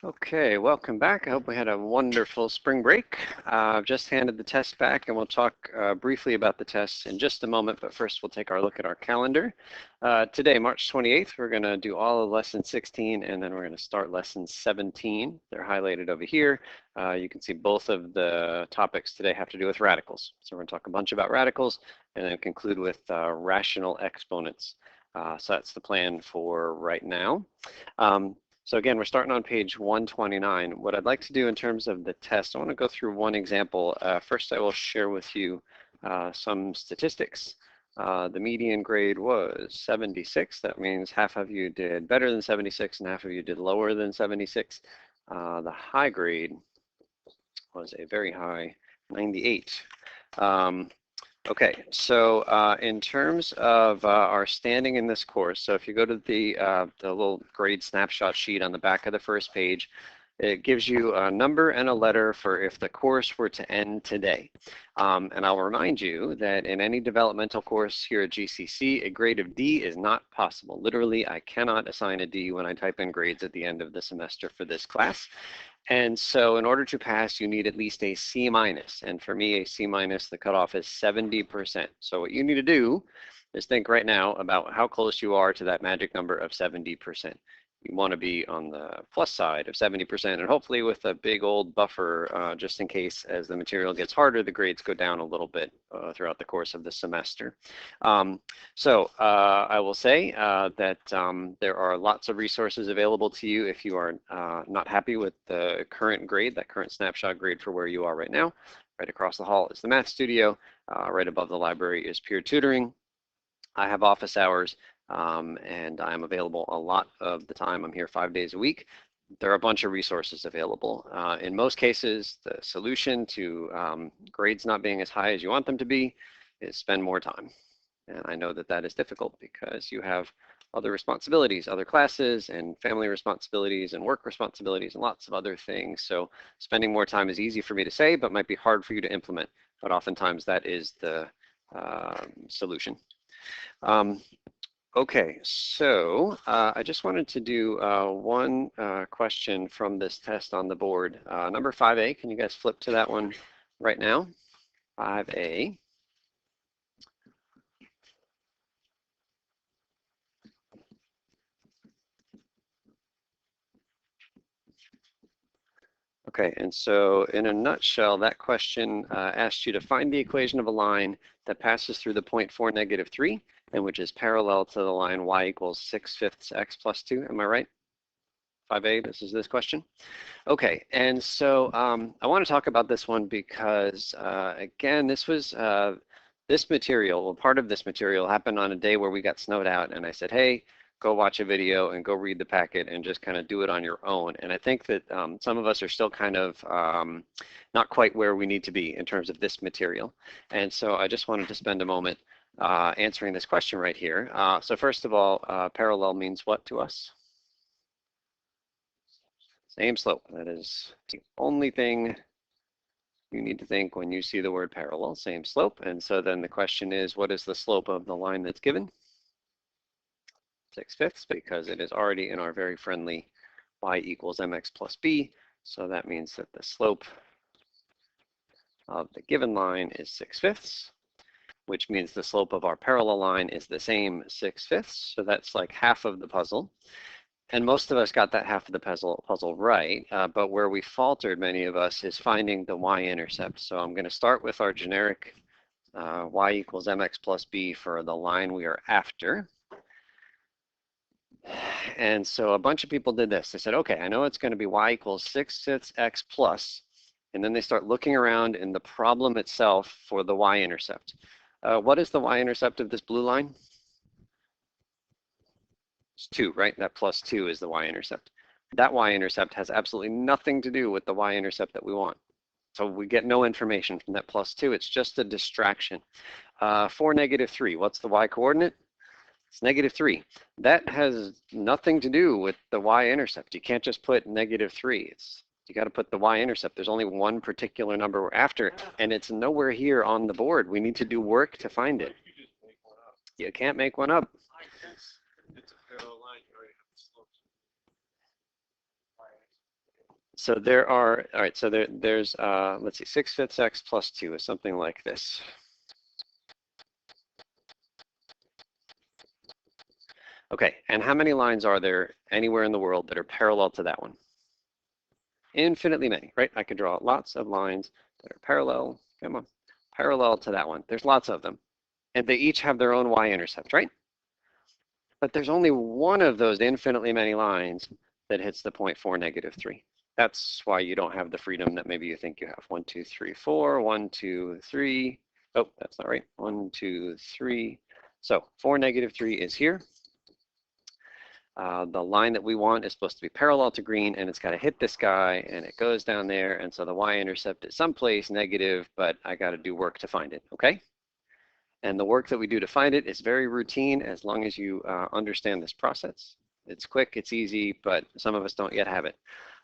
Okay, welcome back. I hope we had a wonderful spring break. I've just handed the test back and we'll talk briefly about the tests in just a moment, but first we'll take our look at our calendar. Today, March 28th, we're going to do all of lesson 16 and then we're going to start lesson 17. They're highlighted over here. You can see both of the topics today have to do with radicals. So we're going to talk a bunch about radicals and then conclude with rational exponents. So that's the plan for right now. So again, we're starting on page 129. What I'd like to do in terms of the test, I want to go through one example. First, I will share with you some statistics. The median grade was 76. That means half of you did better than 76 and half of you did lower than 76. The high grade was a very high 98. Okay, so in terms of our standing in this course, so if you go to the little grade snapshot sheet on the back of the first page, it gives you a number and a letter for if the course were to end today. And I'll remind you that in any developmental course here at GCC, a grade of D is not possible. Literally, I cannot assign a D when I type in grades at the end of the semester for this class. And so in order to pass, you need at least a C minus. And for me, a C minus, the cutoff is 70%. So what you need to do is think right now about how close you are to that magic number of 70%. You want to be on the plus side of 70% and hopefully with a big old buffer just in case as the material gets harder, the grades go down a little bit throughout the course of the semester. I will say that there are lots of resources available to you if you are not happy with the current grade, that current snapshot grade for where you are right now. Right across the hall is the Math Studio. Right above the library is peer tutoring. I have office hours. And I'm available a lot of the time. I'm here 5 days a week. There are a bunch of resources available. In most cases, the solution to grades not being as high as you want them to be is spend more time. And I know that that is difficult because you have other responsibilities, other classes and family responsibilities and work responsibilities and lots of other things. So spending more time is easy for me to say, but might be hard for you to implement. But oftentimes that is the solution. Okay, so I just wanted to do one question from this test on the board. Number 5A, can you guys flip to that one right now? 5A. Okay, and so in a nutshell, that question asked you to find the equation of a line that passes through the point 4, -3, and which is parallel to the line y equals 6/5 x plus 2. Am I right? 5A, this is this question. Okay, and so I want to talk about this one because, again, this was this material, well, part of this material happened on a day where we got snowed out, and I said, hey, go watch a video and go read the packet and just kind of do it on your own. And I think that some of us are still kind of not quite where we need to be in terms of this material. And so I just wanted to spend a moment answering this question right here. So first of all, parallel means what to us? Same slope. That is the only thing you need to think when you see the word parallel, same slope. And so then the question is, what is the slope of the line that's given? 6/5, because it is already in our very friendly y equals mx plus b. So that means that the slope of the given line is 6/5, which means the slope of our parallel line is the same 6/5. So that's like half of the puzzle. And most of us got that half of the puzzle right, but where we faltered, many of us, is finding the y-intercept. So I'm going to start with our generic y equals mx plus b for the line we are after. And so a bunch of people did this. They said, okay, I know it's going to be y equals 6/5 x plus, and then they start looking around in the problem itself for the y-intercept. What is the y-intercept of this blue line? It's 2, right? That plus 2 is the y-intercept. That y-intercept has absolutely nothing to do with the y-intercept that we want. So we get no information from that plus 2. It's just a distraction. 4, -3, what's the y-coordinate? It's -3. That has nothing to do with the y-intercept. You can't just put -3. You got to put the y-intercept. There's only one particular number we're after, and it's nowhere here on the board. We need to do work to find it. You can't make one up. So there are, all right, so there's, let's see, 6/5 x plus 2 is something like this. Okay, and how many lines are there anywhere in the world that are parallel to that one? Infinitely many, right? I could draw lots of lines that are parallel, come on, parallel to that one. There's lots of them. And they each have their own y-intercept, right? But there's only one of those infinitely many lines that hits the point 4, -3. That's why you don't have the freedom that maybe you think you have. 1, 2, 3, 4, 1, 2, 3. Oh, that's not right. 1, 2, 3. So 4, -3 is here. The line that we want is supposed to be parallel to green, and it's got to hit this guy, and it goes down there, and so the y-intercept is someplace negative, but I got to do work to find it, okay? And the work that we do to find it is very routine as long as you understand this process. It's quick, it's easy, but some of us don't yet have it.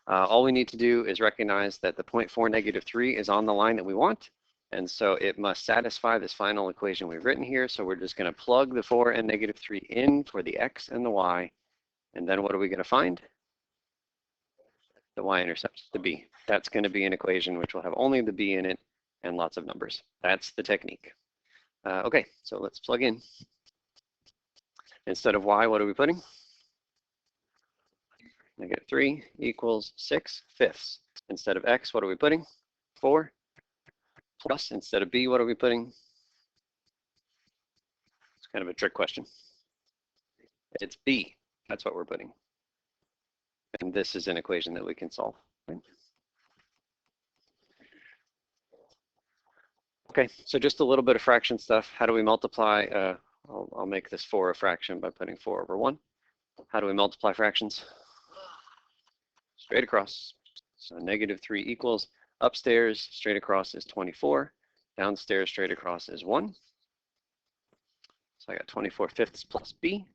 All we need to do is recognize that the point 4, -3 is on the line that we want, and so it must satisfy this final equation we've written here, so we're just going to plug the 4 and -3 in for the x and the y. And then what are we going to find? The y-intercept, the b. That's going to be an equation which will have only the b in it and lots of numbers. That's the technique. Okay, so let's plug in. Instead of y, what are we putting? -3 equals 6/5. Instead of x, what are we putting? 4. Plus, instead of b, what are we putting? It's kind of a trick question. It's b. That's what we're putting. And this is an equation that we can solve. Right? Okay, so just a little bit of fraction stuff. How do we multiply? I'll make this 4 a fraction by putting 4 over 1. How do we multiply fractions? Straight across. So -3 equals upstairs, straight across is 24. Downstairs, straight across is 1. So I got 24/5 plus b.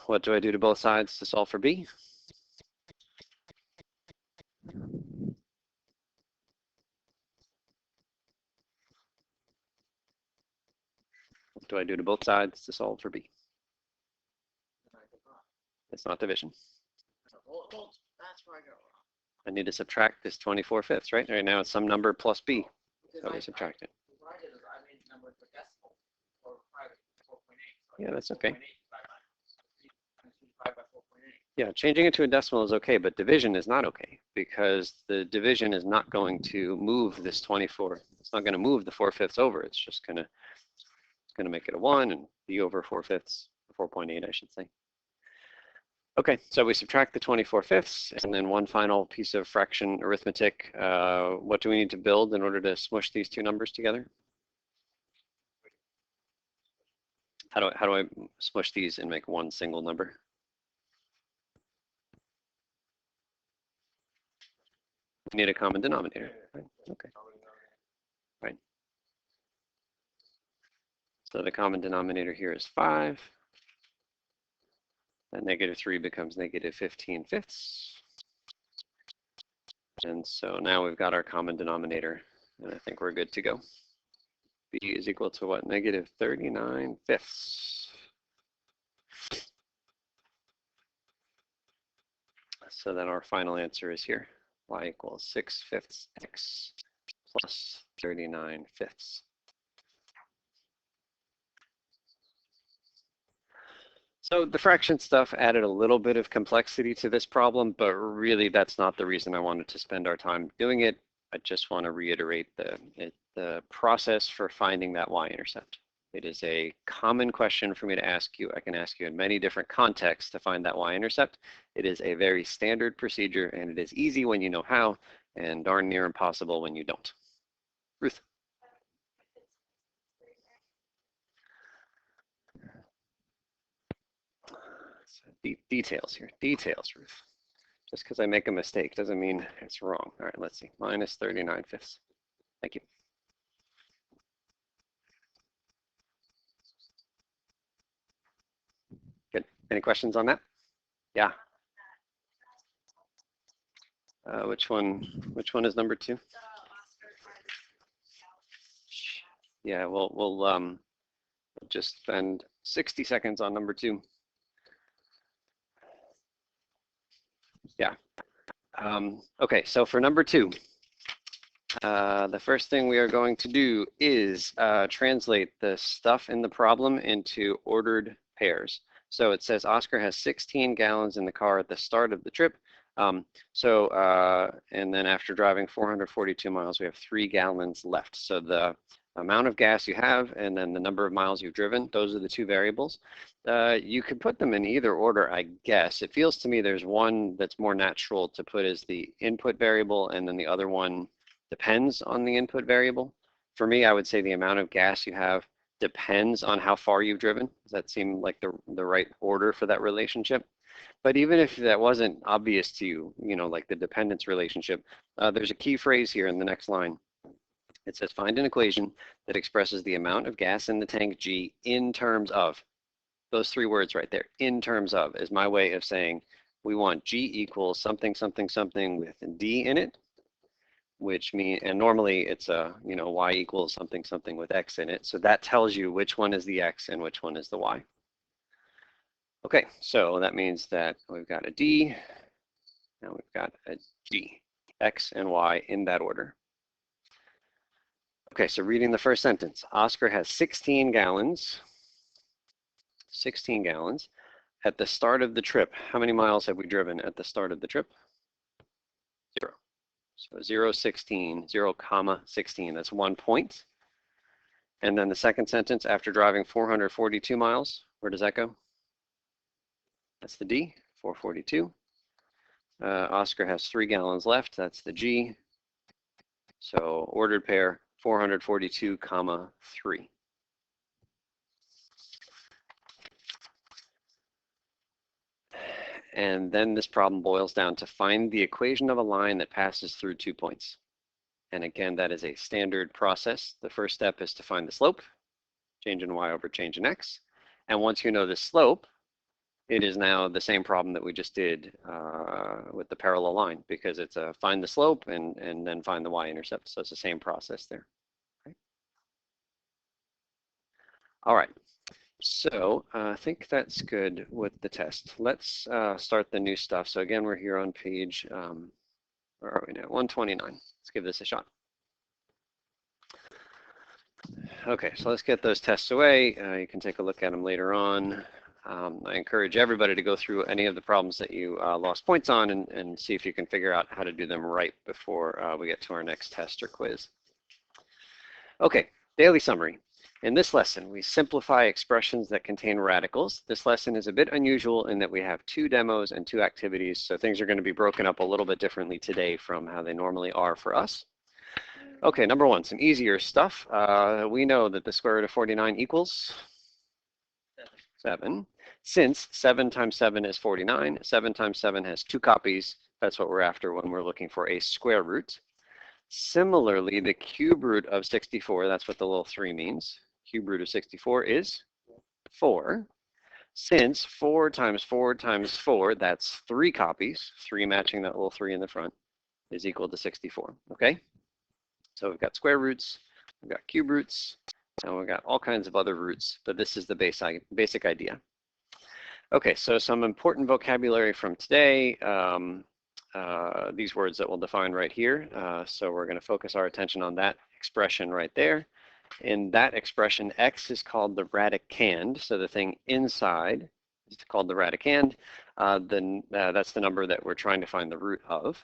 What do I do to both sides to solve for b? What do I do to both sides to solve for b? It's not division. I need to subtract this 24/5, right? Right now it's some number plus b. So we subtract it. Yeah, that's okay. Yeah, changing it to a decimal is okay, but division is not okay because the division is not going to move this 24. It's not going to move the 4/5 over. It's just going to make it a 1 and b over 4/5, 4.8, I should say. Okay, so we subtract the 24/5, and then one final piece of fraction arithmetic. What do we need to build in order to smush these two numbers together? How do I smush these and make one single number? We need a common denominator. Right? Okay. Right. So the common denominator here is 5. That -3 becomes -15/5. And so now we've got our common denominator, and I think we're good to go. B is equal to what? -39/5. So then our final answer is here. Y equals 6/5 x plus 39/5. So the fraction stuff added a little bit of complexity to this problem, but really that's not the reason I wanted to spend our time doing it. I just want to reiterate the process for finding that y-intercept. It is a common question for me to ask you. I can ask you in many different contexts to find that y-intercept. It is a very standard procedure, and it is easy when you know how, and darn near impossible when you don't. Ruth. Details here, details, Ruth. Just because I make a mistake doesn't mean it's wrong. All right, let's see, -39/5. Thank you. Good. Any questions on that? Yeah. Which one is number 2? Yeah, we'll just spend 60 seconds on number 2. Yeah. Okay, so for number 2, the first thing we are going to do is translate the stuff in the problem into ordered pairs. So it says Oscar has 16 gallons in the car at the start of the trip. And then after driving 442 miles, we have 3 gallons left. So the amount of gas you have and then the number of miles you've driven, those are the 2 variables. You could put them in either order, I guess. It feels to me there's one that's more natural to put as the input variable, and then the other one depends on the input variable. For me, I would say the amount of gas you have depends on how far you've driven. Does that seem like the right order for that relationship? But even if that wasn't obvious to you, like the dependence relationship, there's a key phrase here in the next line. It says, find an equation that expresses the amount of gas in the tank G in terms of. Those 3 words right there, in terms of, is my way of saying we want G equals something, something, something with D in it, which means, and normally it's y equals something, something with X in it. So that tells you which one is the X and which one is the Y. Okay, so that means that we've got a D, and we've got a G, X and Y in that order. Okay, so reading the first sentence, Oscar has 16 gallons. 16 gallons. At the start of the trip, how many miles have we driven at the start of the trip? 0. So 0, 16, 0, comma 16, that's 1 point. And then the second sentence, after driving 442 miles, where does that go? That's the D, 442. Oscar has 3 gallons left, that's the G. So ordered pair, 442, comma 3. And then this problem boils down to find the equation of a line that passes through 2 points. And again, that is a standard process. The first step is to find the slope, change in y over change in x. And once you know the slope, it is now the same problem that we just did with the parallel line, because it's a find the slope and then find the y-intercept. So it's the same process there. Okay. All right. So I think that's good with the test. Let's start the new stuff. So again, we're here on page, where are we now? 129. Let's give this a shot. Okay, so let's get those tests away. You can take a look at them later on. I encourage everybody to go through any of the problems that you lost points on and see if you can figure out how to do them right before we get to our next test or quiz. Okay, daily summary. In this lesson, we simplify expressions that contain radicals. This lesson is a bit unusual in that we have 2 demos and 2 activities, so things are going to be broken up a little bit differently today from how they normally are for us. Okay, number 1, some easier stuff. We know that the square root of 49 equals 7. Since 7 times 7 is 49, 7 times 7 has 2 copies. That's what we're after when we're looking for a square root. Similarly, the cube root of 64, that's what the little 3 means. Cube root of 64 is 4. Since 4 times 4 times 4, that's 3 copies, 3 matching that little 3 in the front, is equal to 64, okay? So we've got square roots, we've got cube roots, and we've got all kinds of other roots, but this is the basic idea. Okay, so some important vocabulary from today. These words that we'll define right here. So we're going to focus our attention on that expression right there. In that expression, x is called the radicand. So the thing inside is called the radicand. That's the number that we're trying to find the root of.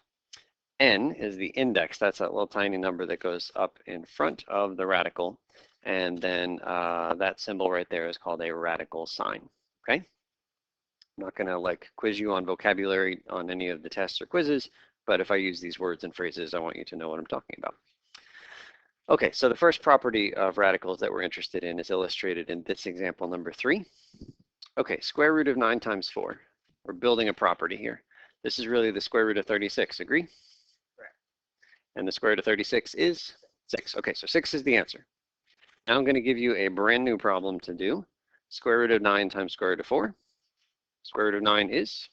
N is the index. That's that little tiny number that goes up in front of the radical. And then that symbol right there is called a radical sign. Okay? I'm not going to quiz you on vocabulary on any of the tests or quizzes, but if I use these words and phrases, I want you to know what I'm talking about. Okay, so the first property of radicals that we're interested in is illustrated in this example number 3. Okay, square root of 9 times 4. We're building a property here. This is really the square root of 36, agree? Correct. And the square root of 36 is 6. Okay, so 6 is the answer. Now I'm going to give you a brand new problem to do. Square root of 9 times square root of 4. Square root of 9 is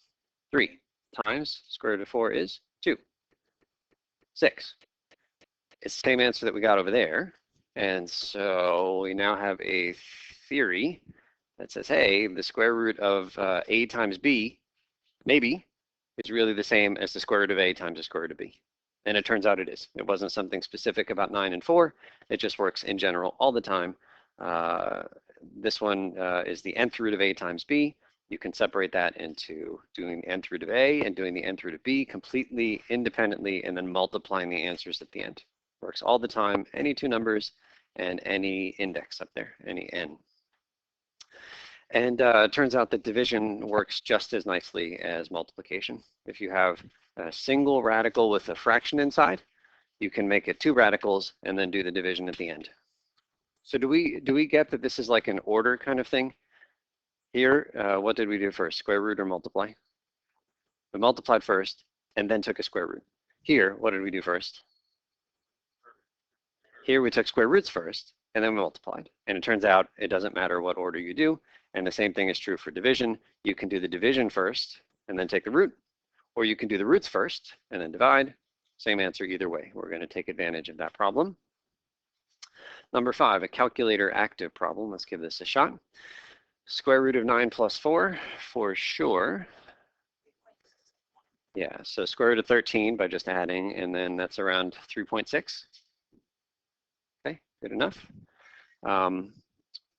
3 times square root of 4 is 2. 6. It's the same answer that we got over there. And so we now have a theory that says, hey, the square root of a times b, maybe, is really the same as the square root of a times the square root of b. And it turns out it is. It wasn't something specific about 9 and 4. It just works in general all the time. This one is the nth root of a times b. You can separate that into doing the nth root of a and doing the nth root of b completely independently and then multiplying the answers at the end. Works all the time, any two numbers and any index up there, any n. And it turns out that division works just as nicely as multiplication. If you have a single radical with a fraction inside, you can make it two radicals and then do the division at the end. So do we get that this is like an order kind of thing? Here, what did we do first, square root or multiply? We multiplied first and then took a square root. Here, what did we do first? Here we took square roots first and then we multiplied. And it turns out it doesn't matter what order you do. And the same thing is true for division. You can do the division first and then take the root, or you can do the roots first and then divide. Same answer either way. We're going to take advantage of that problem. Number 5, a calculator active problem. Let's give this a shot. Square root of 9 plus 4 for sure. Yeah, so square root of 13 by just adding, and then that's around 3.6. Okay, good enough.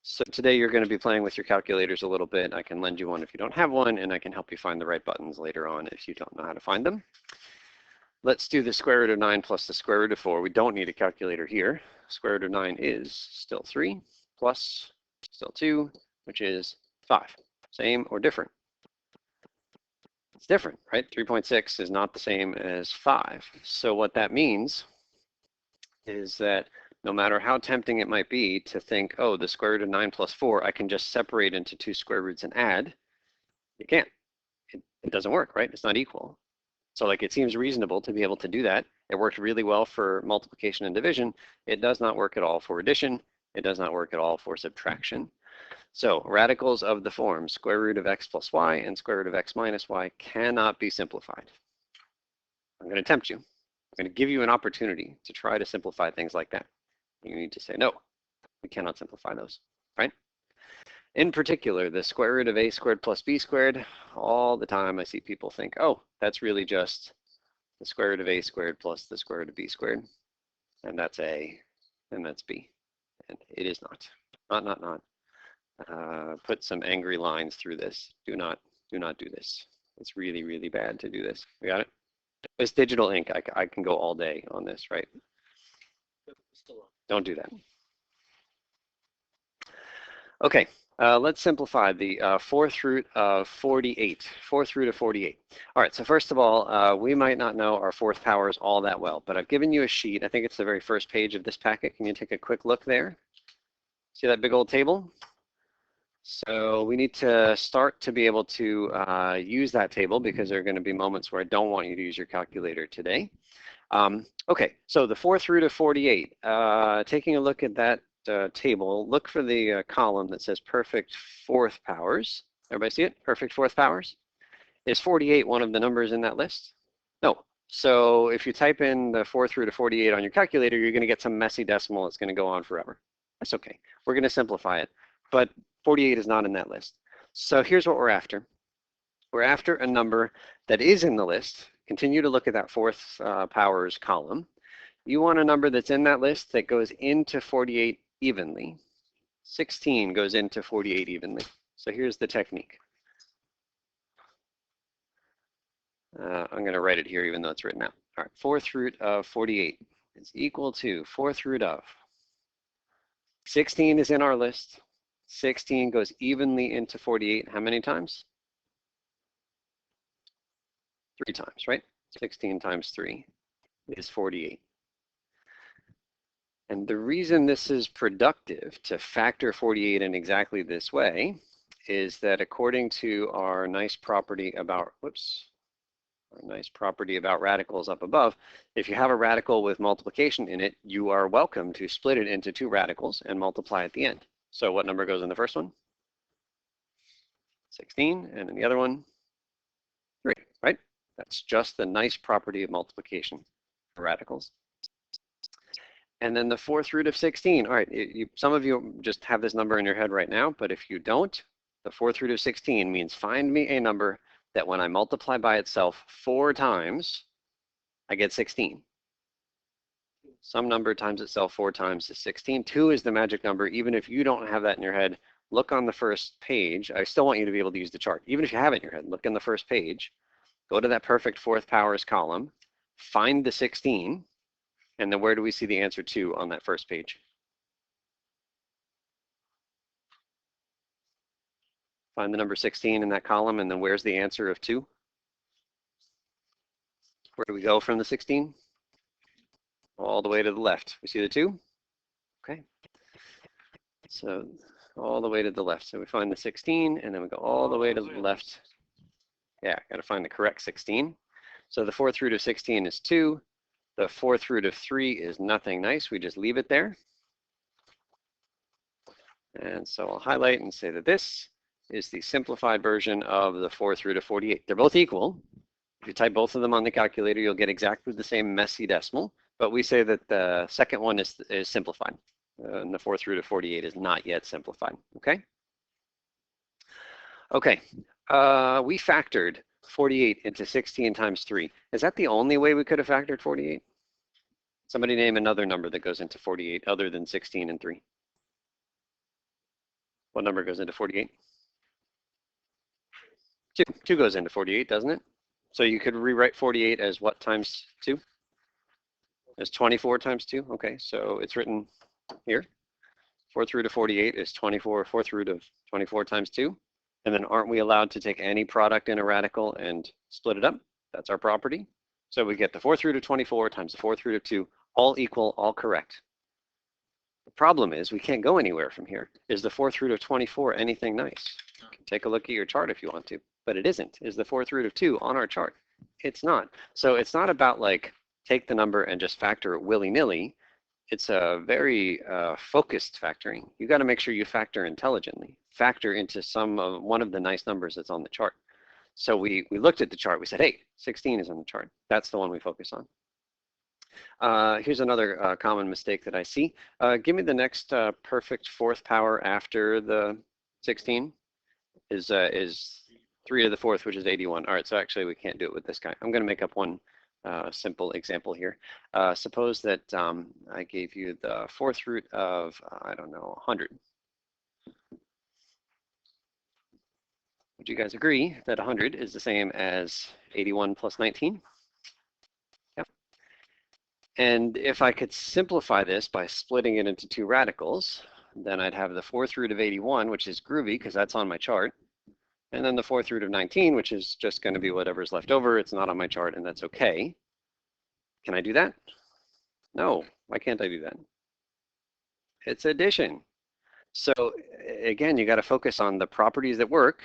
So today you're going to be playing with your calculators a little bit. I can lend you one if you don't have one, and I can help you find the right buttons later on if you don't know how to find them. Let's do the square root of 9 plus the square root of 4. We don't need a calculator here. Square root of 9 is still 3 plus still 2, which is 5. Same or different? It's different, right? 3.6 is not the same as 5. So what that means is that no matter how tempting it might be to think, oh, the square root of 9 plus 4, I can just separate into two square roots and add, you can't. It doesn't work, right? It's not equal. So like it seems reasonable to be able to do that. It worked really well for multiplication and division. It does not work at all for addition. It does not work at all for subtraction. So radicals of the form square root of x plus y and square root of x minus y cannot be simplified. I'm going to tempt you. I'm going to give you an opportunity to try to simplify things like that. You need to say, no, we cannot simplify those, right? In particular, the square root of a squared plus b squared, all the time I see people think, oh, that's really just the square root of a squared plus the square root of b squared, and that's a, and that's b. And it is not. Not. Put some angry lines through this. Do not do this. It's really, really bad to do this. We got it? It's digital ink. I can go all day on this, right? Don't do that. Okay, let's simplify the fourth root of 48. Fourth root of 48. All right, so first of all, we might not know our fourth powers all that well, but I've given you a sheet. I think it's the very first page of this packet. Can you take a quick look there? See that big old table? So we need to start to be able to use that table because there are going to be moments where I don't want you to use your calculator today. Okay, so the fourth root of 48, taking a look at that table, look for the column that says perfect fourth powers. Everybody see it? Perfect fourth powers. Is 48 one of the numbers in that list? No. So if you type in the fourth root of 48 on your calculator, you're going to get some messy decimal. It's going to go on forever. That's okay. We're going to simplify it. But 48 is not in that list. So here's what we're after. We're after a number that is in the list. Continue to look at that fourth powers column. You want a number that's in that list that goes into 48 evenly. 16 goes into 48 evenly. So here's the technique. I'm going to write it here even though it's written out. All right, fourth root of 48 is equal to fourth root of 16 is in our list. 16 goes evenly into 48. How many times? 3 times, right? 16 times 3 is 48. And the reason this is productive to factor 48 in exactly this way is that according to our nice property about, radicals up above, if you have a radical with multiplication in it, you are welcome to split it into 2 radicals and multiply at the end. So what number goes in the first one? 16, and in the other one, 3, right? That's just the nice property of multiplication for radicals. And then the fourth root of 16. All right, some of you just have this number in your head right now, but if you don't, the fourth root of 16 means find me a number that when I multiply by itself 4 times, I get 16. Some number times itself 4 times is 16. 2 is the magic number. Even if you don't have that in your head, look on the first page. I still want you to be able to use the chart. Even if you have it in your head, look in the first page, go to that perfect fourth powers column, find the 16, and then where do we see the answer to on that first page? Find the number 16 in that column, and then where's the answer of 2? Where do we go from the 16? All the way to the left. We see the 2? Okay. So all the way to the left. So we find the 16, and then we go all the way to the left. Yeah, got to find the correct 16. So the fourth root of 16 is 2. The fourth root of 3 is nothing nice. We just leave it there. And so I'll highlight and say that this is the simplified version of the fourth root of 48. They're both equal. If you type both of them on the calculator, you'll get exactly the same messy decimal. But we say that the second one is simplified. And the fourth root of 48 is not yet simplified. Okay? Okay. We factored 48 into 16 times 3. Is that the only way we could have factored 48? Somebody name another number that goes into 48 other than 16 and 3. What number goes into 48? 2. 2 goes into 48, doesn't it? So you could rewrite 48 as what times 2? As 24 times 2? Okay, so it's written here. Fourth root of 48 is 24, fourth root of 24 times 2. And then aren't we allowed to take any product in a radical and split it up? That's our property. So we get the fourth root of 24 times the fourth root of 2, all equal, all correct. The problem is we can't go anywhere from here. Is the fourth root of 24 anything nice? You can take a look at your chart if you want to, but it isn't. Is the fourth root of 2 on our chart? It's not. So it's not about like take the number and just factor it willy-nilly. It's a very focused factoring. You got to make sure you factor intelligently. Factor into one of the nice numbers that's on the chart. So we looked at the chart. We said, hey, 16 is on the chart. That's the one we focus on. Here's another common mistake that I see. Give me the next perfect fourth power after the 16 is 3 to the fourth, which is 81. All right, so actually we can't do it with this guy. I'm going to make up one simple example here. Suppose that I gave you the fourth root of, I don't know, 100. Would you guys agree that 100 is the same as 81 plus 19? Yep. And if I could simplify this by splitting it into 2 radicals, then I'd have the fourth root of 81, which is groovy because that's on my chart. And then the fourth root of 19, which is just going to be whatever's left over. It's not on my chart, and that's okay. Can I do that? No. Why can't I do that? It's addition. So again, you got to focus on the properties that work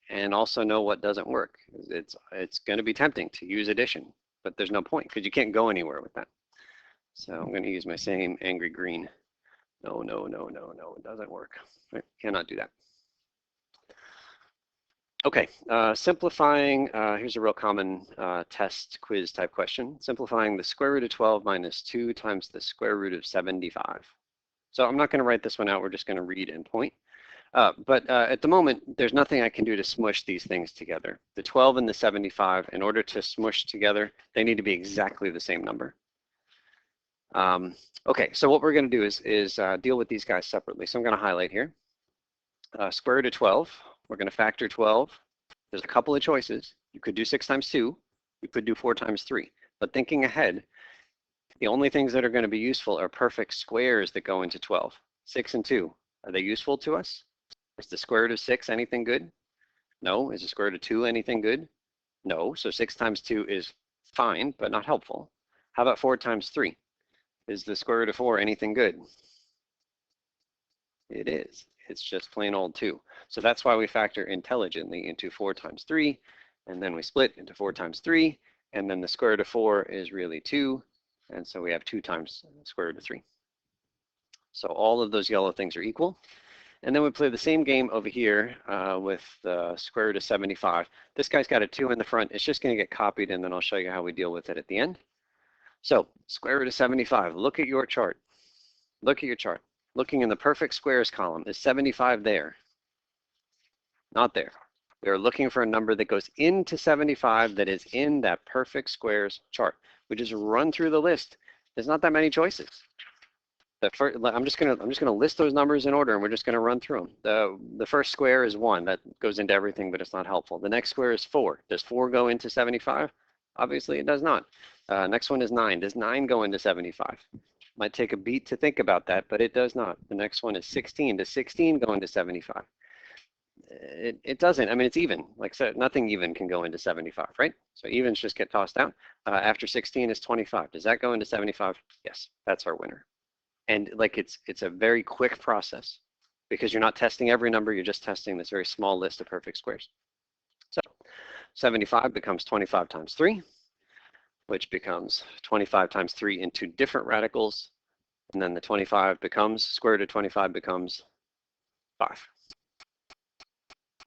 and also know what doesn't work. It's going to be tempting to use addition, but there's no point because you can't go anywhere with that. So I'm going to use my same angry green. No, no, no, no, no, it doesn't work. I cannot do that. Okay, simplifying, here's a real common test quiz type question. Simplifying the square root of 12 minus 2 times the square root of 75. So I'm not going to write this one out, we're just going to read and point. But at the moment, there's nothing I can do to smush these things together. The 12 and the 75, in order to smush together, they need to be exactly the same number. Okay, so what we're going to do is deal with these guys separately. So I'm going to highlight here. Square root of 12, we're going to factor 12. There's a couple of choices. You could do 6 times 2. You could do 4 times 3. But thinking ahead, the only things that are going to be useful are perfect squares that go into 12. 6 and 2, are they useful to us? Is the square root of 6 anything good? No. Is the square root of 2 anything good? No. So 6 times 2 is fine, but not helpful. How about 4 times 3? Is the square root of 4 anything good? It is. It's just plain old 2. So that's why we factor intelligently into 4 times 3, and then we split into 4 times 3, and then the square root of 4 is really 2, and so we have 2 times the square root of 3. So all of those yellow things are equal. And then we play the same game over here with the square root of 75. This guy's got a 2 in the front. It's just going to get copied, and then I'll show you how we deal with it at the end. So square root of 75, look at your chart. Look at your chart. Looking in the perfect squares column, is 75 there? Not there. We are looking for a number that goes into 75 that is in that perfect squares chart. We just run through the list. There's not that many choices. I'm just gonna list those numbers in order, and we're just gonna run through them. The first square is 1. That goes into everything, but it's not helpful. The next square is 4. Does 4 go into 75? Obviously, it does not. Next one is 9. Does 9 go into 75? Might take a beat to think about that, but it does not. The next one is 16. Does 16 go into 75? It doesn't. I mean, it's even. Like, so nothing even can go into 75, right? So evens just get tossed out. After 16 is 25. Does that go into 75? Yes, that's our winner. And like it's a very quick process because you're not testing every number, you're just testing this very small list of perfect squares. So 75 becomes 25 times 3, which becomes 25 times 3 into different radicals. And then the 25 becomes, square root of 25 becomes 5.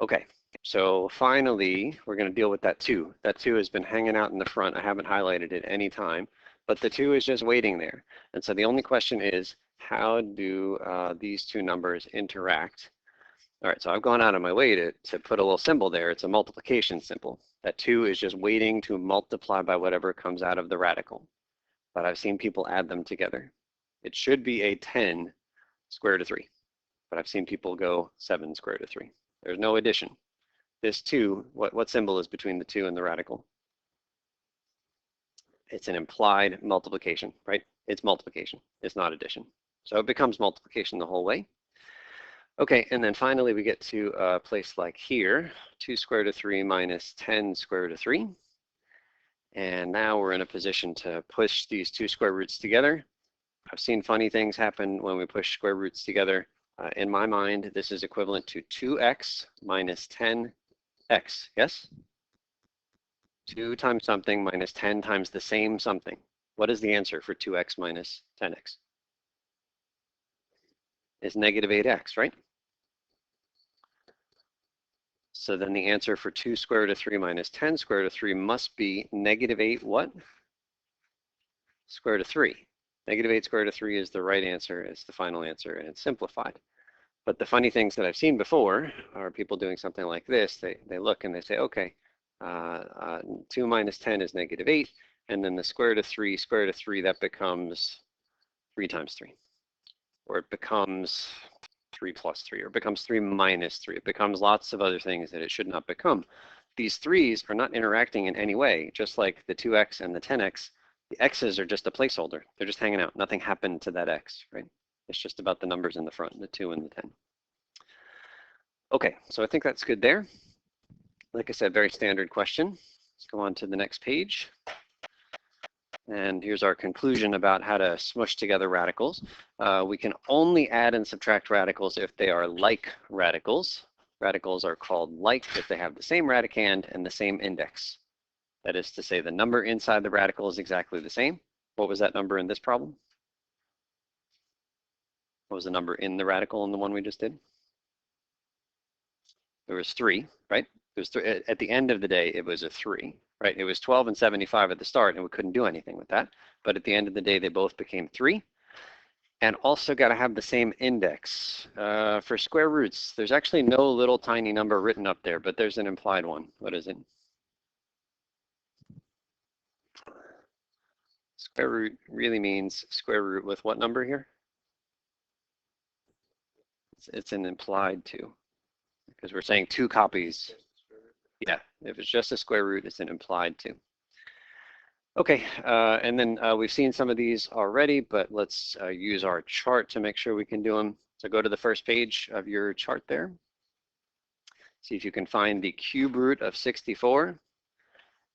Okay, so finally, we're going to deal with that 2. That 2 has been hanging out in the front. I haven't highlighted it any time, but the 2 is just waiting there. And so the only question is, how do these two numbers interact? All right, so I've gone out of my way to put a little symbol there. It's a multiplication symbol. That 2 is just waiting to multiply by whatever comes out of the radical. But I've seen people add them together. It should be a 10 square root of 3, but I've seen people go 7 square root of 3. There's no addition. This 2, what symbol is between the 2 and the radical? It's an implied multiplication, right? It's multiplication. It's not addition. So it becomes multiplication the whole way. Okay, and then finally we get to a place like here, 2 square root of 3 minus 10 square root of 3. And now we're in a position to push these two square roots together. I've seen funny things happen when we push square roots together. In my mind, this is equivalent to 2x minus 10x, yes? 2 times something minus 10 times the same something. What is the answer for 2x minus 10x? It's negative 8x, right? So then the answer for 2 square root of 3 minus 10 square root of 3 must be negative 8 what? Square root of 3. Negative 8 square root of 3 is the right answer. It's the final answer, and it's simplified. But the funny things that I've seen before are people doing something like this. They look and they say, okay, 2 minus 10 is negative 8, and then the square root of 3, square root of 3, that becomes 3 times 3. Or it becomes 3 plus 3, or it becomes 3 minus 3. It becomes lots of other things that it should not become. These 3's are not interacting in any way, just like the 2x and the 10x. The x's are just a placeholder. They're just hanging out. Nothing happened to that x, right? It's just about the numbers in the front, the 2 and the 10. Okay, so I think that's good there. Like I said, very standard question. Let's go on to the next page. And here's our conclusion about how to smush together radicals. We can only add and subtract radicals if they are like radicals. Radicals are called like if they have the same radicand and the same index. That is to say the number inside the radical is exactly the same. What was that number in this problem? What was the number in the radical in the one we just did? There was 3, right? It was 3. At the end of the day, it was a 3, right? It was 12 and 75 at the start, and we couldn't do anything with that. But at the end of the day, they both became 3. And also got to have the same index. For square roots, there's actually no little tiny number written up there, but there's an implied one. What is it? Square root really means square root with what number here? It's an implied 2, because we're saying 2 copies. Yeah, if it's just a square root, it's an implied 2. Okay, and then we've seen some of these already, but let's use our chart to make sure we can do them. So go to the first page of your chart there. See if you can find the cube root of 64.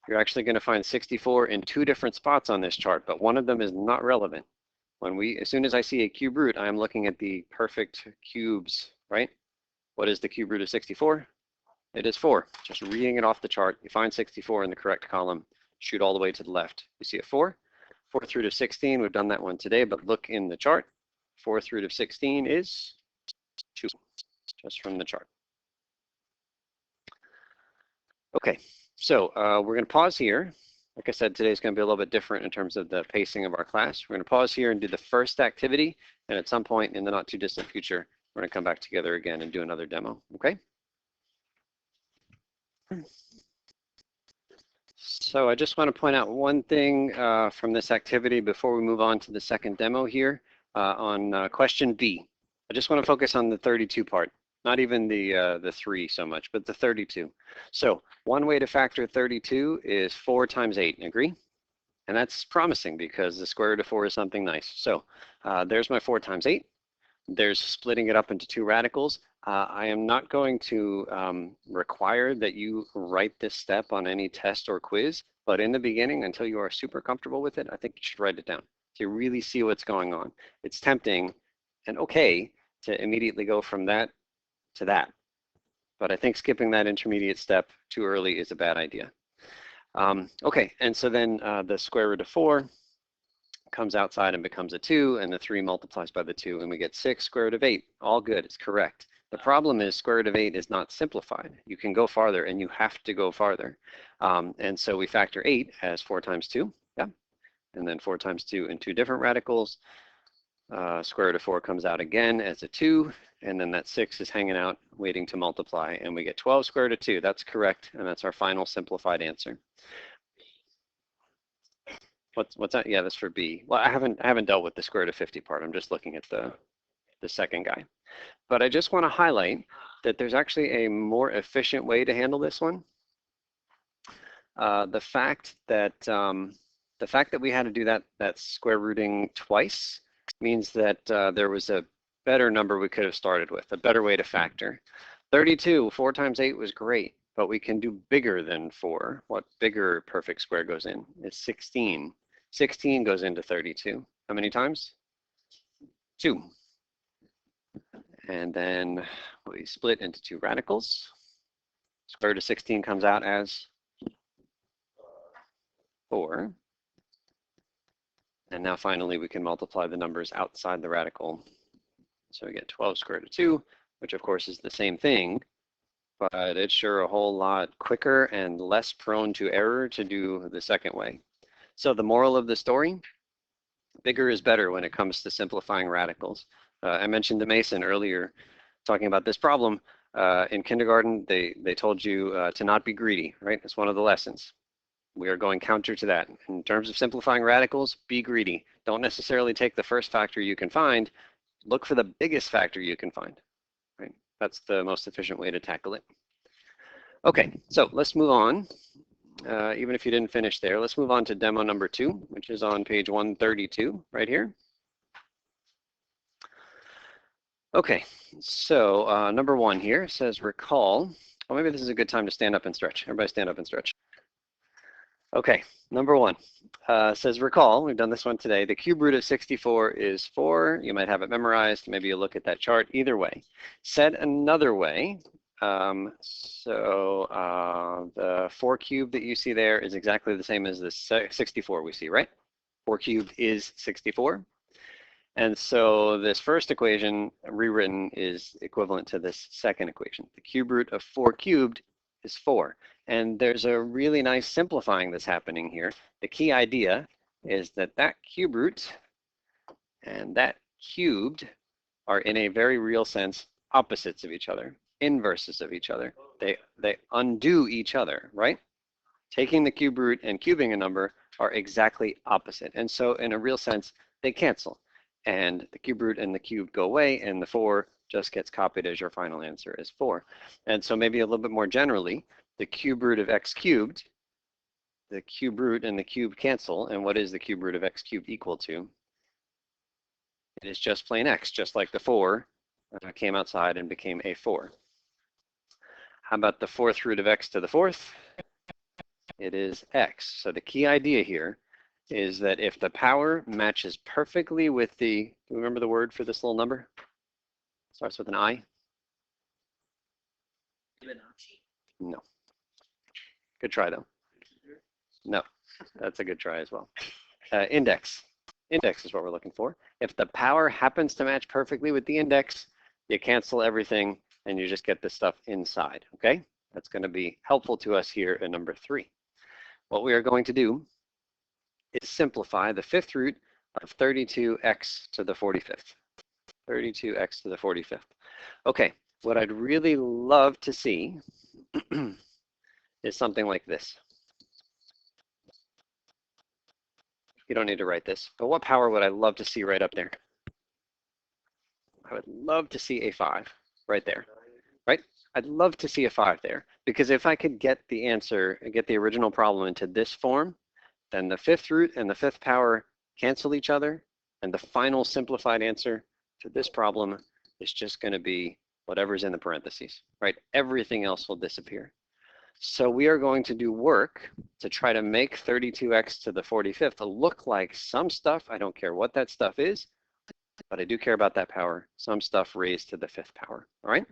You're actually going to find 64 in 2 different spots on this chart, but one of them is not relevant. As soon as I see a cube root, I am looking at the perfect cubes, right? What is the cube root of 64? It is 4. Just reading it off the chart, you find 64 in the correct column, shoot all the way to the left. You see a 4? 4th root of 16, we've done that one today, but look in the chart. 4th root of 16 is 2, just from the chart. Okay, so we're going to pause here. Like I said, today's going to be a little bit different in terms of the pacing of our class. We're going to pause here and do the first activity, and at some point in the not too distant future, we're going to come back together again and do another demo, okay? So I just want to point out one thing from this activity before we move on to the second demo here on question B. I just want to focus on the 32 part, not even the 3 so much, but the 32. So one way to factor 32 is 4 times 8, agree? And that's promising because the square root of 4 is something nice. So there's my 4 times 8. There's splitting it up into 2 radicals. I am not going to require that you write this step on any test or quiz, but in the beginning, until you are super comfortable with it, I think you should write it down to really see what's going on. It's tempting and okay to immediately go from that to that, but I think skipping that intermediate step too early is a bad idea. Okay, and so then the square root of 4 comes outside and becomes a 2, and the 3 multiplies by the 2, and we get 6 square root of 8. All good, it's correct. The problem is square root of 8 is not simplified. You can go farther, and you have to go farther. And so we factor 8 as 4 times 2, yeah, and then 4 times 2 in 2 different radicals. Square root of 4 comes out again as a 2, and then that 6 is hanging out waiting to multiply, and we get 12 square root of 2. That's correct, and that's our final simplified answer. What's that? Yeah, that's for B. Well, I haven't dealt with the square root of 50 part. I'm just looking at the second guy. But I just want to highlight that there's actually a more efficient way to handle this one. The fact that we had to do that square rooting twice means that there was a better number we could have started with, a better way to factor. 32, 4 times 8 was great, but we can do bigger than 4. What bigger perfect square goes in? It's 16. 16 goes into 32. How many times? 2. And then we split into 2 radicals. Square root of 16 comes out as 4. And now finally we can multiply the numbers outside the radical. So we get 12 square root of 2, which of course is the same thing, but it's sure a whole lot quicker and less prone to error to do the second way. So the moral of the story, bigger is better when it comes to simplifying radicals. I mentioned to Mason earlier, talking about this problem. In kindergarten, they told you to not be greedy, right? It's one of the lessons. We are going counter to that. In terms of simplifying radicals, be greedy. Don't necessarily take the first factor you can find. Look for the biggest factor you can find, right? That's the most efficient way to tackle it. Okay, so let's move on. Even if you didn't finish there, let's move on to demo number 2, which is on page 132 right here. Okay, so number 1 here says recall. Oh, maybe this is a good time to stand up and stretch. Everybody stand up and stretch. Okay, number 1 says recall. We've done this one today. The cube root of 64 is 4. You might have it memorized. Maybe you look at that chart. Either way. Said another way. The 4 cubed that you see there is exactly the same as the 64 we see, right? 4 cubed is 64. And so this first equation rewritten is equivalent to this second equation. The cube root of 4 cubed is 4. And there's a really nice simplifying that's happening here. The key idea is that that cube root and that cubed are in a very real sense opposites of each other, inverses of each other. They undo each other, right? Taking the cube root and cubing a number are exactly opposite. And so in a real sense, they cancel. And the cube root and the cube go away, and the 4 just gets copied as your final answer is 4. And so maybe a little bit more generally, the cube root of x cubed, the cube root and the cube cancel, and what is the cube root of x cubed equal to? It is just plain x, just like the 4 came outside and became a 4. How about the 4th root of x to the 4th? It is x. So the key idea here is that if the power matches perfectly with the, do you remember the word for this little number? Starts with an I? Fibonacci? No. Good try though. No, that's a good try as well. Index. Index is what we're looking for. If the power happens to match perfectly with the index, you cancel everything and you just get this stuff inside, okay? That's going to be helpful to us here in number 3. What we are going to do is simplify the 5th root of 32x to the 45th. 32x to the 45th. Okay, what I'd really love to see is something like this. You don't need to write this, but what power would I love to see right up there? I would love to see a 5 right there, right? I'd love to see a 5 there, because if I could get the answer, get the original problem into this form, then the 5th root and the 5th power cancel each other, and the final simplified answer to this problem is just going to be whatever's in the parentheses, right? Everything else will disappear. So we are going to do work to try to make 32x to the 45th look like some stuff. I don't care what that stuff is, but I do care about that power, some stuff raised to the 5th power, all right?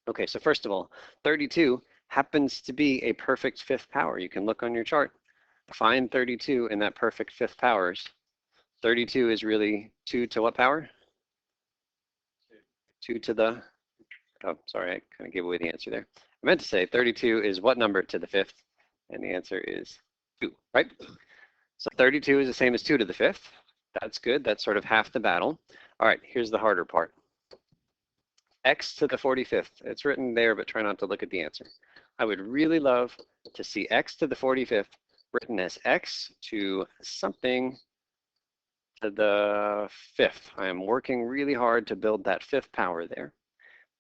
Okay, so first of all, 32 happens to be a perfect 5th power. You can look on your chart, find 32 in that perfect 5th powers. 32 is really 2 to what power? 2 to the, oh, sorry, I kind of gave away the answer there. I meant to say 32 is what number to the 5th? And the answer is 2, right? So 32 is the same as 2 to the 5th. That's good. That's sort of half the battle. All right, here's the harder part. X to the 45th. It's written there, but try not to look at the answer. I would really love to see X to the 45th written as X to something to the 5th. I am working really hard to build that 5th power there,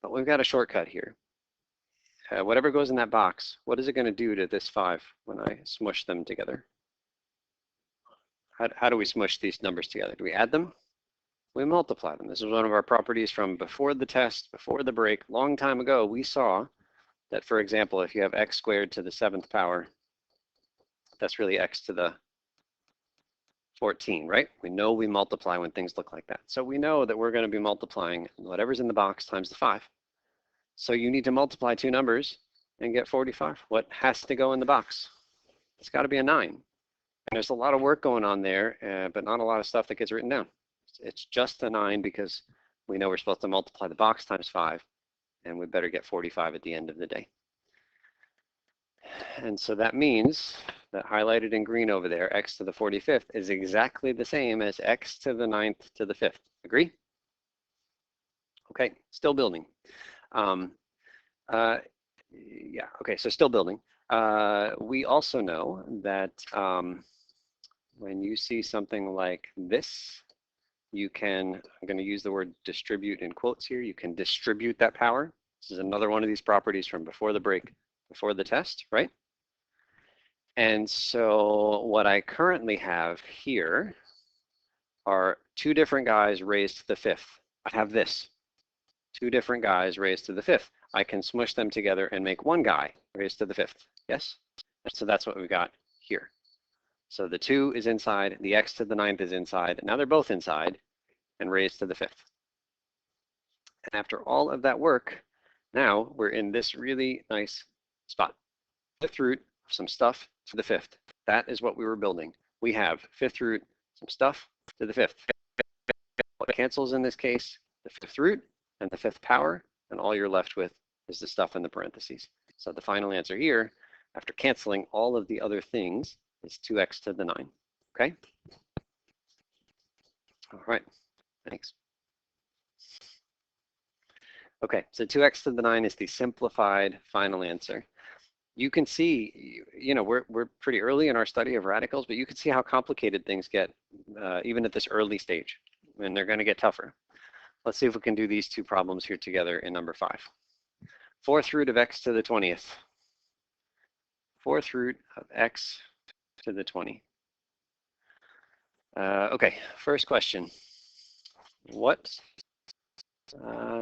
but we've got a shortcut here. Whatever goes in that box, what is it going to do to this 5 when I smush them together? How do we smush these numbers together? Do we add them? We multiply them. This is one of our properties from before the test, before the break, long time ago. We saw that, for example, if you have x squared to the 7th power, that's really x to the 14, right? We know we multiply when things look like that. So we know that we're going to be multiplying whatever's in the box times the 5. So you need to multiply two numbers and get 45. What has to go in the box? It's got to be a 9. And there's a lot of work going on there, but not a lot of stuff that gets written down. It's just a 9 because we know we're supposed to multiply the box times 5, and we better get 45 at the end of the day. And so that means that highlighted in green over there, x to the 45th, is exactly the same as x to the 9th to the 5th. Agree? Okay, still building. Yeah, okay, so still building. We also know that when you see something like this, you can, I'm going to use the word distribute in quotes here, you can distribute that power. This is another one of these properties from before the break, before the test, right? And so what I currently have here are two different guys raised to the 5th. I have this, two different guys raised to the 5th. I can smush them together and make one guy raised to the 5th, yes? So that's what we got here. So the 2 is inside, the x to the 9th is inside, now they're both inside and raised to the 5th. And after all of that work, now we're in this really nice spot. 5th root of some stuff to the 5th. That is what we were building. We have 5th root, some stuff to the 5th. What cancels in this case? The 5th root and the 5th power, and all you're left with is the stuff in the parentheses. So the final answer here, after canceling all of the other things, is 2x to the 9, okay? All right, thanks. Okay, so 2x to the 9 is the simplified final answer. You can see, you know, we're pretty early in our study of radicals, but you can see how complicated things get even at this early stage, and they're going to get tougher. Let's see if we can do these two problems here together in number 5. 4th root of x to the 20th. 4th root of x to the 20. Okay, first question. What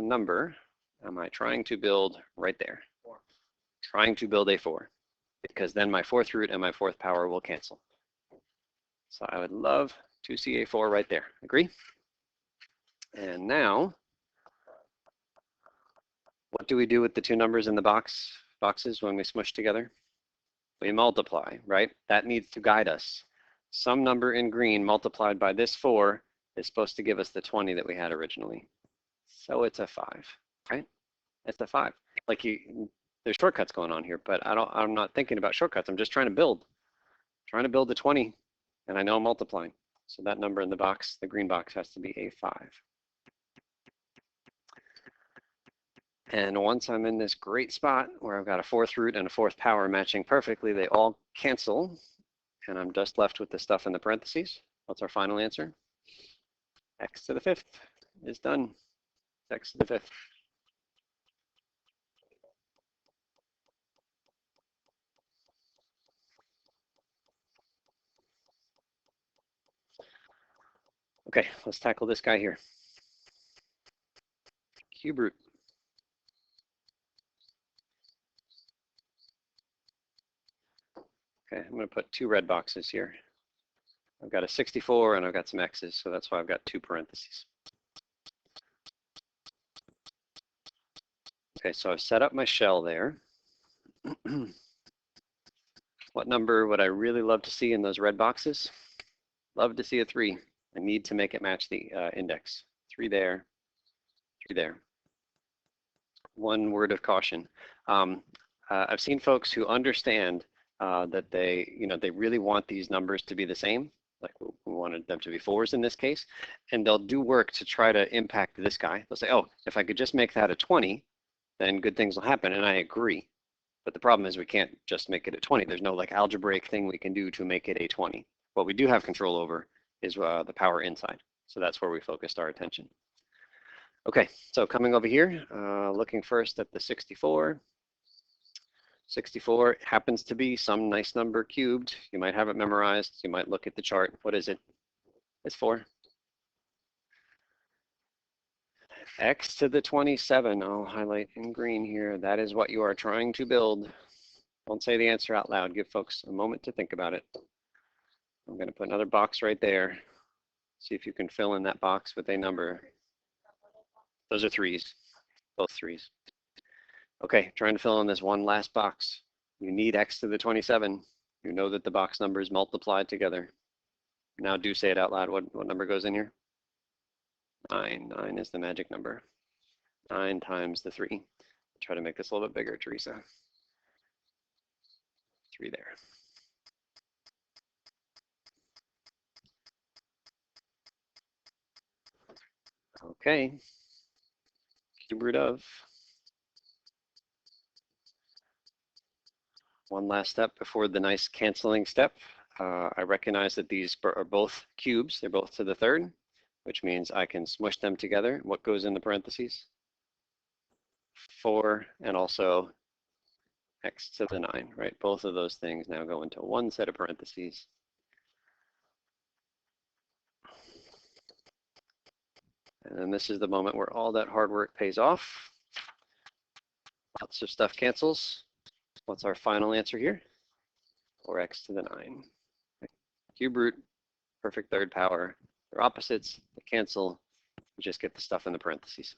number am I trying to build right there? 4. Trying to build a 4, because then my 4th root and my 4th power will cancel. So I would love to see a 4 right there. Agree? And now, what do we do with the two numbers in the boxes when we smush together? We multiply, right? That needs to guide us. Some number in green multiplied by this 4 is supposed to give us the 20 that we had originally. So it's a 5, right? It's a 5. Like there's shortcuts going on here, but I'm not thinking about shortcuts. I'm just trying to build the 20, and I know I'm multiplying. So that number in the box, the green box, has to be a 5. And once I'm in this great spot where I've got a fourth root and a fourth power matching perfectly, they all cancel, and I'm just left with the stuff in the parentheses. What's our final answer? X to the fifth is done. X to the fifth. Okay, let's tackle this guy here. Cube root. Okay, I'm going to put two red boxes here. I've got a 64 and I've got some X's, so that's why I've got two parentheses. Okay, so I've set up my shell there. What number would I really love to see in those red boxes? Love to see a 3. I need to make it match the index. 3 there, 3 there. One word of caution. I've seen folks who understand that they really want these numbers to be the same. Like we wanted them to be 4s in this case, and they'll do work to try to impact this guy. They'll say, oh, if I could just make that a 20, then good things will happen, and I agree. But the problem is we can't just make it a 20. There's no like algebraic thing we can do to make it a 20. What we do have control over is the power inside. So that's where we focused our attention. Okay, so coming over here, looking first at the 64. 64 happens to be some nice number cubed. You might have it memorized. You might look at the chart. What is it? It's 4. X to the 27. I'll highlight in green here. That is what you are trying to build. Don't say the answer out loud. Give folks a moment to think about it. I'm going to put another box right there. See if you can fill in that box with a number. Those are 3s, both 3s. Okay, trying to fill in this one last box. You need X to the 27. You know that the box numbers multiplied together. Now do say it out loud. What number goes in here? 9. 9 is the magic number. 9 times the 3. Try to make this a little bit bigger, Teresa. 3 there. Okay. Cube root of. One last step before the nice canceling step. I recognize that these are both cubes. They're both to the 3rd, which means I can smush them together. What goes in the parentheses? 4 and also X to the 9, right? Both of those things now go into one set of parentheses. And then this is the moment where all that hard work pays off. Lots of stuff cancels. What's our final answer here? 4x to the 9. Cube root, perfect 3rd power. They're opposites, they cancel. You just get the stuff in the parentheses.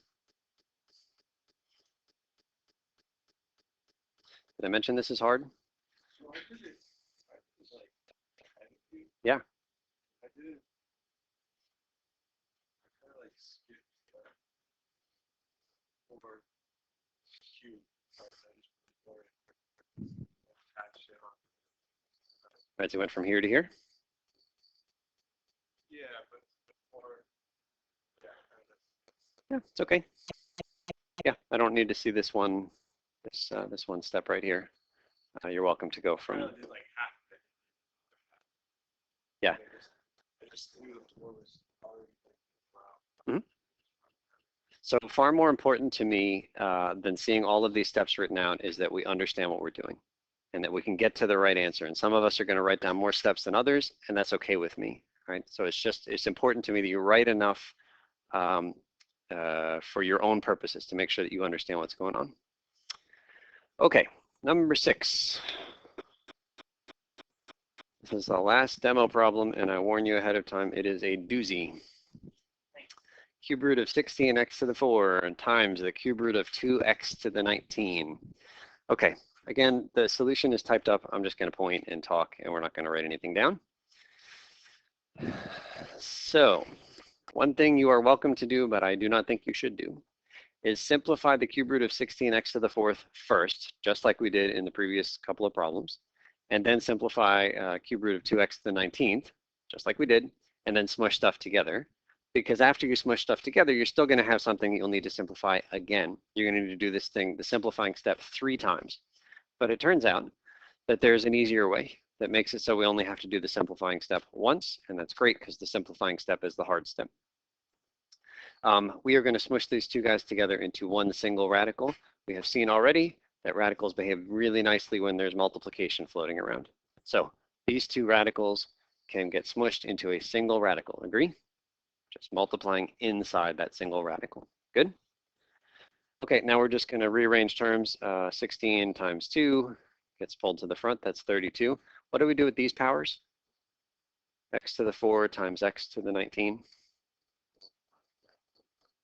Did I mention this is hard? Yeah. Right, so it went from here to here? Yeah, but before, yeah, it's okay. Yeah, I don't need to see this one, this one step right here. You're welcome to go from. Yeah. Mm-hmm. So far more important to me than seeing all of these steps written out is that we understand what we're doing and that we can get to the right answer. And some of us are going to write down more steps than others, and that's okay with me, right? So it's important to me that you write enough for your own purposes to make sure that you understand what's going on. Okay, number 6. This is the last demo problem, and I warn you ahead of time, it is a doozy. Cube root of 16x to the 4 times the cube root of 2x to the 19. Okay, again, the solution is typed up. I'm just going to point and talk, and we're not going to write anything down. So, one thing you are welcome to do, but I do not think you should do, is simplify the cube root of 16x to the 4th first, just like we did in the previous couple of problems, and then simplify cube root of 2x to the 19th, just like we did, and then smush stuff together. because after you smush stuff together, you're still going to have something you'll need to simplify again. You're going to need to do this thing, the simplifying step, 3 times. But it turns out that there's an easier way that makes it so we only have to do the simplifying step once, and that's great because the simplifying step is the hard step. We are going to smush these two guys together into one single radical. We have seen already that radicals behave really nicely when there's multiplication floating around. So these two radicals can get smushed into a single radical. Agree? Just multiplying inside that single radical. Good? Okay, now we're just going to rearrange terms. 16 times 2 gets pulled to the front. That's 32. What do we do with these powers? X to the 4 times x to the 19.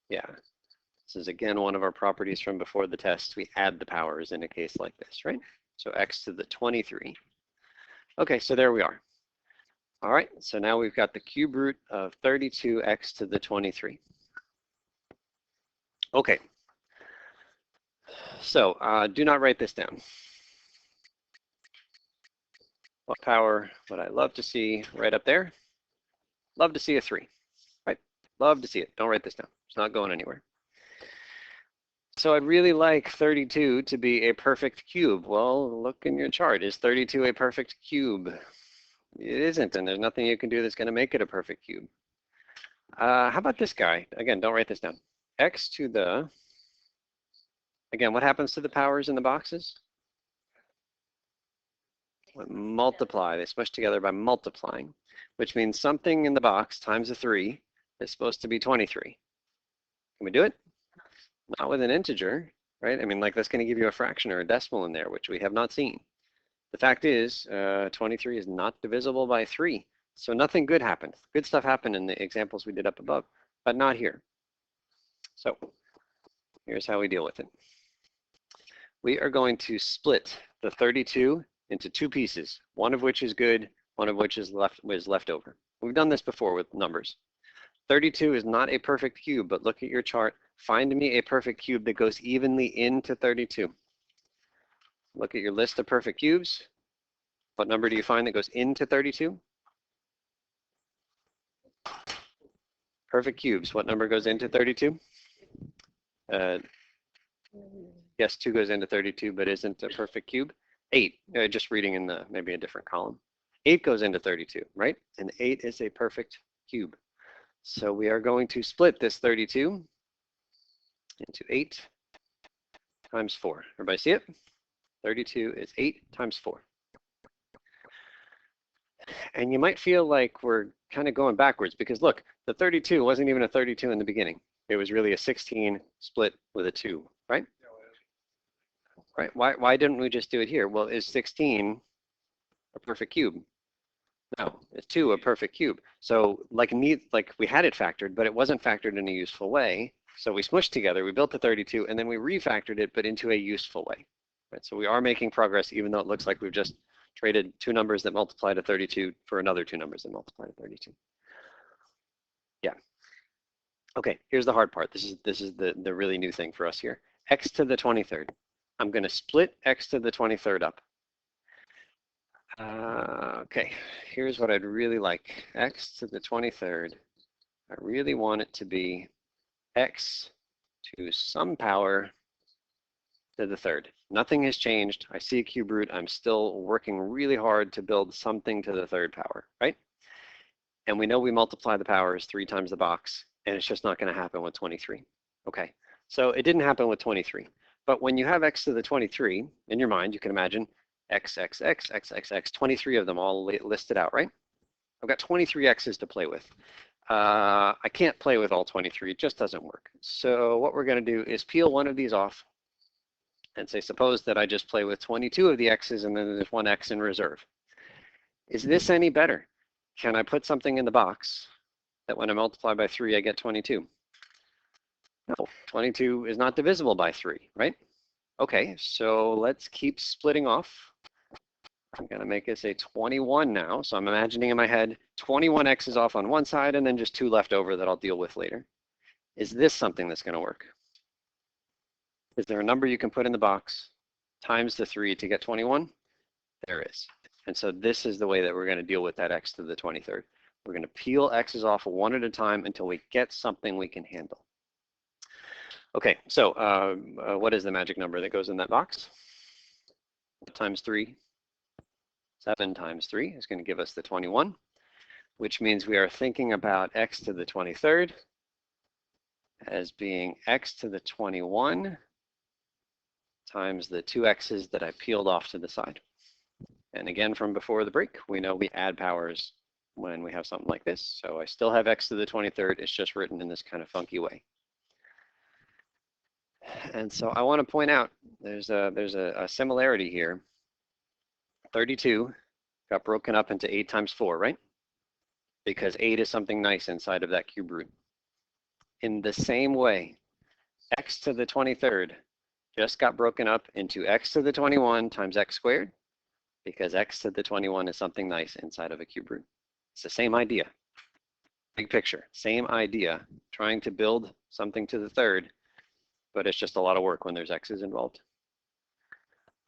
Yeah, this is again one of our properties from before the test. We add the powers in a case like this, right? So x to the 23. Okay, so there we are. All right, so now we've got the cube root of 32x to the 23. Okay, so do not write this down. What power would I love to see right up there? Love to see a 3, right? Love to see it. Don't write this down. It's not going anywhere. So I'd really like 32 to be a perfect cube. Well, look in your chart. Is 32 a perfect cube? It isn't, and there's nothing you can do that's going to make it a perfect cube. How about this guy? Again, don't write this down. X to the, again, what happens to the powers in the boxes? Multiply. They smush together by multiplying, which means something in the box times a 3 is supposed to be 23. Can we do it? Not with an integer, right? I mean, like that's going to give you a fraction or a decimal in there, which we have not seen. The fact is, 23 is not divisible by 3. So nothing good happened. Good stuff happened in the examples we did up above, but not here. So here's how we deal with it. We are going to split the 32 into 2 pieces, one of which is good, one of which is left over. We've done this before with numbers. 32 is not a perfect cube, but look at your chart. Find me a perfect cube that goes evenly into 32. Look at your list of perfect cubes. What number do you find that goes into 32? Perfect cubes. What number goes into 32? Yes, 2 goes into 32, but isn't a perfect cube. 8, just reading in the maybe a different column. 8 goes into 32, right? And 8 is a perfect cube. So we are going to split this 32 into 8 times 4. Everybody see it? 32 is 8 times 4. And you might feel like we're kind of going backwards because look, the 32 wasn't even a 32 in the beginning. It was really a 16 split with a 2, right? Right. Why didn't we just do it here? Well, is 16 a perfect cube? No, is 2 a perfect cube? So like we had it factored, but it wasn't factored in a useful way. So we smushed together, we built the 32, and then we refactored it, but into a useful way. Right. So we are making progress, even though it looks like we've just traded 2 numbers that multiply to 32 for another 2 numbers that multiply to 32. Yeah. Okay, here's the hard part. This is the really new thing for us here. X to the 23rd. I'm going to split x to the 23rd up. Okay, here's what I'd really like. X to the 23rd. I really want it to be x to some power to the 3rd. Nothing has changed. I see a cube root. I'm still working really hard to build something to the 3rd power, right? And we know we multiply the powers 3 times the box, and it's just not going to happen with 23. Okay, so it didn't happen with 23. But when you have x to the 23, in your mind, you can imagine x, x, x, x, x, x, 23 of them all listed out, right? I've got 23 x's to play with. I can't play with all 23. It just doesn't work. So what we're going to do is peel one of these off and say, suppose that I just play with 22 of the x's and then there's 1 x in reserve. Is this any better? Can I put something in the box that when I multiply by 3, I get 22? No, 22 is not divisible by 3, right? Okay, so let's keep splitting off. I'm going to make this a 21 now. So I'm imagining in my head 21 x's off on one side and then just 2 left over that I'll deal with later. Is this something that's going to work? Is there a number you can put in the box times the 3 to get 21? There is. And so this is the way that we're going to deal with that x to the 23rd. We're going to peel x's off one at a time until we get something we can handle. Okay, so what is the magic number that goes in that box? Times 3. 7 times 3 is going to give us the 21, which means we are thinking about x to the 23rd as being x to the 21 times the 2 x's that I peeled off to the side. And again, from before the break, we know we add powers when we have something like this. So I still have x to the 23rd. It's just written in this kind of funky way. And so I want to point out there's a similarity here. 32 got broken up into 8 times 4, right? Because 8 is something nice inside of that cube root. In the same way, x to the 23rd just got broken up into x to the 21 times x squared, because x to the 21 is something nice inside of a cube root. It's the same idea. Big picture, same idea, trying to build something to the third, but it's just a lot of work when there's x's involved.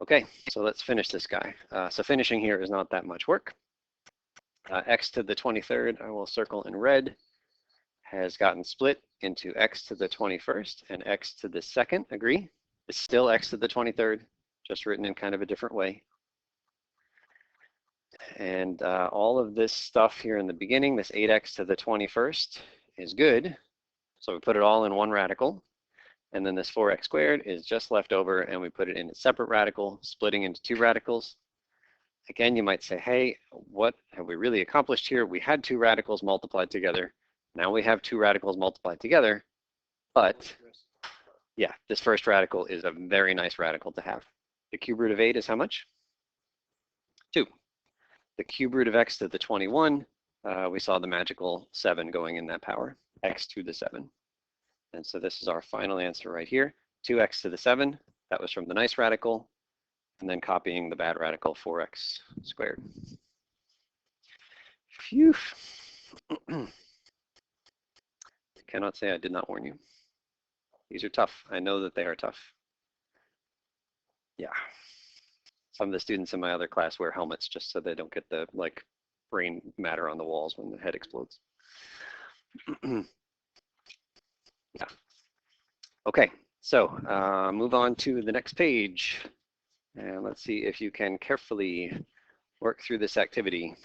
Okay, so let's finish this guy. So finishing here is not that much work. X to the 23rd, I will circle in red, has gotten split into x to the 21st and x to the 2nd, agree? It's still x to the 23rd, just written in kind of a different way. And all of this stuff here in the beginning, this 8x to the 21st is good. So we put it all in one radical. And then this 4x squared is just left over, and we put it in a separate radical, splitting into 2 radicals. Again, you might say, hey, what have we really accomplished here? We had 2 radicals multiplied together. Now we have 2 radicals multiplied together. But yeah, this first radical is a very nice radical to have. The cube root of 8 is how much? 2. The cube root of x to the 21, we saw the magical 7 going in that power, x to the 7. And so this is our final answer right here, 2x to the 7. That was from the nice radical, and then copying the bad radical, 4x squared. Phew. Cannot say I did not warn you. These are tough. I know that they are tough. Yeah. Some of the students in my other class wear helmets just so they don't get the brain matter on the walls when the head explodes. Yeah. Okay, so move on to the next page. And let's see if you can carefully work through this activity.